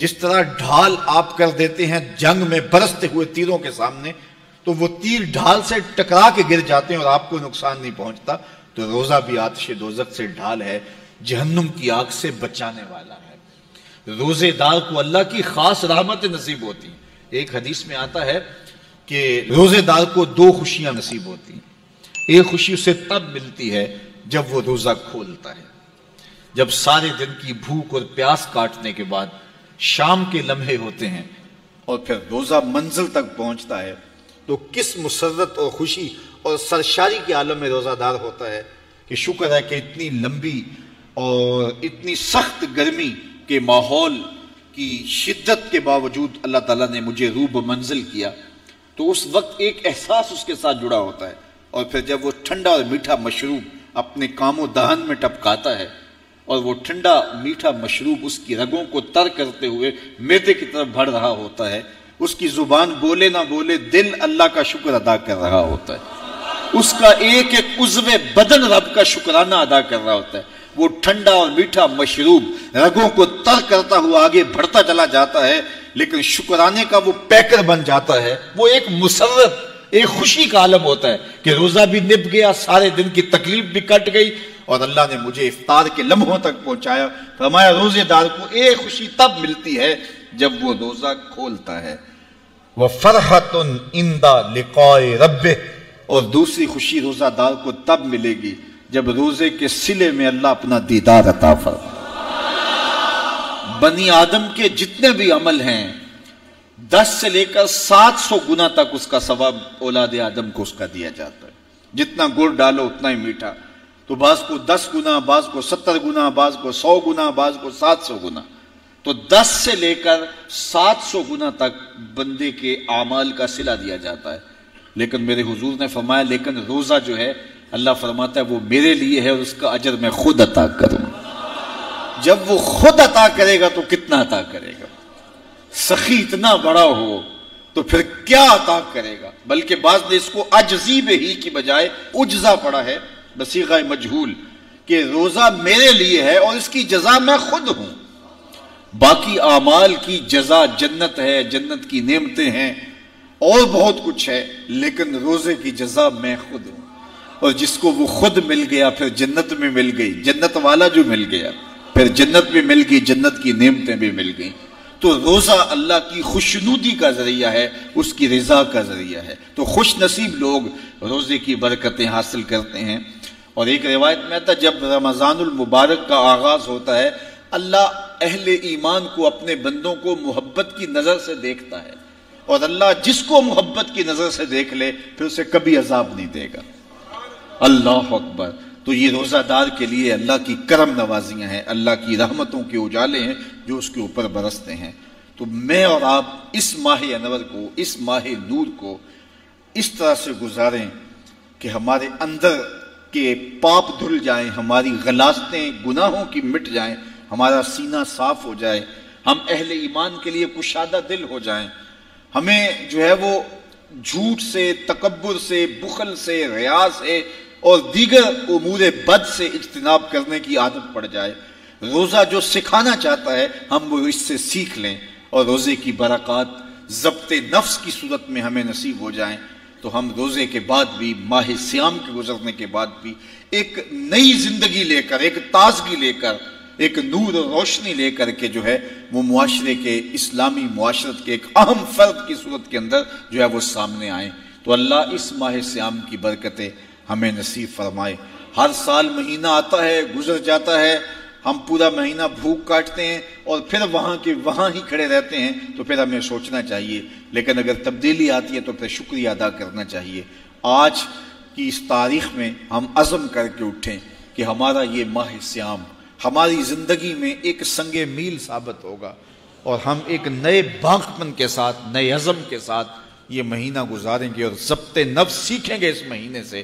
جس طرح ڈھال آپ کر دیتے ہیں جنگ میں برستے ہوئے تیروں کے سامنے، تو وہ تیر ڈھال سے ٹکرا کے گر جاتے ہیں اور آپ کو نقصان نہیں پہنچتا، تو روزہ بھی آتش دوزخ سے ڈھال ہے، جہنم کی آگ سے بچانے والا ہے۔ روزے دار کو اللہ کی خاص رحمت نصیب ہوتی ہیں۔ ایک حدیث میں آتا ہے کہ روزے دار کو 2 خوشیاں نصیب ہوتی ہیں۔ ایک خوشی اسے تب ملتی ہے جب وہ روزہ کھولتا ہے، جب سارے دن کی بھوک اور پیاس کاٹنے کے بعد شام کے لمحے ہوتے ہیں اور پھر روزہ منزل تک پہنچتا ہے، تو کس مسرت اور خوشی اور سرشاری کے عالم میں روزہ دار ہوتا ہے کہ شکر ہے کہ اتنی لمبی اور اتنی سخت گرمی کے ماحول کی شدت کے باوجود اللہ تعالیٰ نے مجھے روب منزل کیا۔ تو اس وقت ایک احساس اس کے ساتھ جڑا ہوتا ہے، اور پھر جب وہ ٹھنڈا اور میٹھا مشروب اپنے کام و دہن میں ٹپکاتا ہے اور وہ ٹھنڈا میٹھا مشروب اس کی رگوں کو تر کرتے ہوئے معدے کی طرف بڑھ رہا ہوتا ہے، اس کی زبان بولے نہ بولے دل اللہ کا شکر ادا کر رہا ہوتا ہے، اس کا ایک ایک عضو بدن رب کا شکرانہ ادا کر رہا ہوتا ہے۔ وہ ٹھنڈا اور میٹھا مشروب رگوں کو تر کرتا ہوا آگے بڑھتا چلا جاتا ہے، لیکن شکرانے کا وہ پیکر بن جاتا ہے۔ وہ ایک مسرت، ایک خوشی کا عالم ہوتا ہے کہ روزہ بھی نب گیا، سارے دن کی تکلیف بھی کٹ گئی، اور اللہ نے مجھے افطار کے لمحوں تک پہنچایا۔ فرمایا روزے دار کو ایک خوشی تب ملتی ہے جب وہ روزہ کھولتا ہے، وَفَرْحَةٌ عِنْدَ لِقَاءِ رَبِّهِ، اور دوسری خوشی روزہ دار کو تب ملے گی جب روزے کے صلے میں اللہ اپنا دیدار عطا فرمائے۔ بنی آدم کے جتنے بھی عمل ہیں 10 سے لے کر 700 گنا تک اس کا ثواب اولاد آدم کو اس کا دیا جاتا ہے۔ جتنا گڑ ڈالو اتنا ہی میٹھا، تو بعض کو 10 گنا، بعض کو 70 گنا، بعض کو 100 گنا، بعض کو 700 گنا، تو 10 سے لے کر 700 گنا تک بندے کے اعمال کا صلہ دیا جاتا ہے۔ لیکن میرے حضور نے فرمایا لیکن روزہ جو ہے اللہ فرماتا ہے وہ میرے لیے ہے اور اس کا اجر میں خود عطا کروں۔ جب وہ خود عطا کرے گا تو کتنا عطا کرے گا؟ سخی اتنا بڑا ہو تو پھر کیا عطا کرے گا؟ بلکہ بعض نے اس کو عجزی ہی کی بجائے عجزہ پڑھا ہے بصیغہ مجہول، کہ روزہ میرے لیے ہے اور اس کی جزا میں خود ہوں۔ باقی اعمال کی جزا جنت ہے، جنت کی نعمتیں ہیں اور بہت کچھ ہے، لیکن روزے کی جزا میں خود ہوں۔ اور جس کو وہ خود مل گیا پھر جنت میں مل گئی، جنت والا جو مل گیا پھر جنت بھی مل گئی، جنت کی نعمتیں بھی مل گئیں۔ تو روزہ اللہ کی خوشنودی کا ذریعہ ہے، اس کی رضا کا ذریعہ ہے۔ تو خوش نصیب لوگ روزے کی برکتیں حاصل کرتے ہیں۔ اور ایک روایت میں آتا ہے جب رمضان المبارک کا آغاز ہوتا ہے اللہ اہل ایمان کو، اپنے بندوں کو محبت کی نظر سے دیکھتا ہے، اور اللہ جس کو محبت کی نظر سے دیکھ لے پھر اسے کبھی عذاب نہیں دے گا۔ اللہ اکبر۔ تو یہ روزہ دار کے لیے اللہ کی کرم نوازیاں ہیں، اللہ کی رحمتوں کے اجالے ہیں جو اس کے اوپر برستے ہیں۔ تو میں اور آپ اس ماہ انور کو، اس ماہ نور کو اس طرح سے گزاریں کہ ہمارے اندر کے پاپ دھل جائیں، ہماری غلاظتیں گناہوں کی مٹ جائیں، ہمارا سینہ صاف ہو جائے، ہم اہل ایمان کے لیے کشادہ دل ہو جائیں، ہمیں جو ہے وہ جھوٹ سے، تکبر سے، بخل سے، ریا سے اور دیگر امور بد سے اجتناب کرنے کی عادت پڑ جائے۔ روزہ جو سکھانا چاہتا ہے ہم وہ اس سے سیکھ لیں، اور روزے کی برکات ضبط نفس کی صورت میں ہمیں نصیب ہو جائیں، تو ہم روزے کے بعد بھی، ماہ صیام کے گزرنے کے بعد بھی ایک نئی زندگی لے کر، ایک تازگی لے کر، ایک نور و روشنی لے کر کے جو ہے وہ معاشرے کے، اسلامی معاشرت کے ایک اہم فرد کی صورت کے اندر جو ہے وہ سامنے آئیں۔ تو اللہ اس ماہ صیام کی برکتیں ہمیں نصیب فرمائے۔ ہر سال مہینہ آتا ہے، گزر جاتا ہے، ہم پورا مہینہ بھوک کاٹتے ہیں اور پھر وہاں کے وہاں ہی کھڑے رہتے ہیں، تو پھر ہمیں سوچنا چاہیے، لیکن اگر تبدیلی آتی ہے تو پھر شکریہ ادا کرنا چاہیے۔ آج کی اس تاریخ میں ہم عزم کر کے اٹھیں کہ ہمارا یہ ماہ صیام ہماری زندگی میں ایک سنگ میل ثابت ہوگا، اور ہم ایک نئے باغپن کے ساتھ، نئے عزم کے ساتھ یہ مہینہ گزاریں گے اور ضبط نفس سیکھیں گے اس مہینے سے۔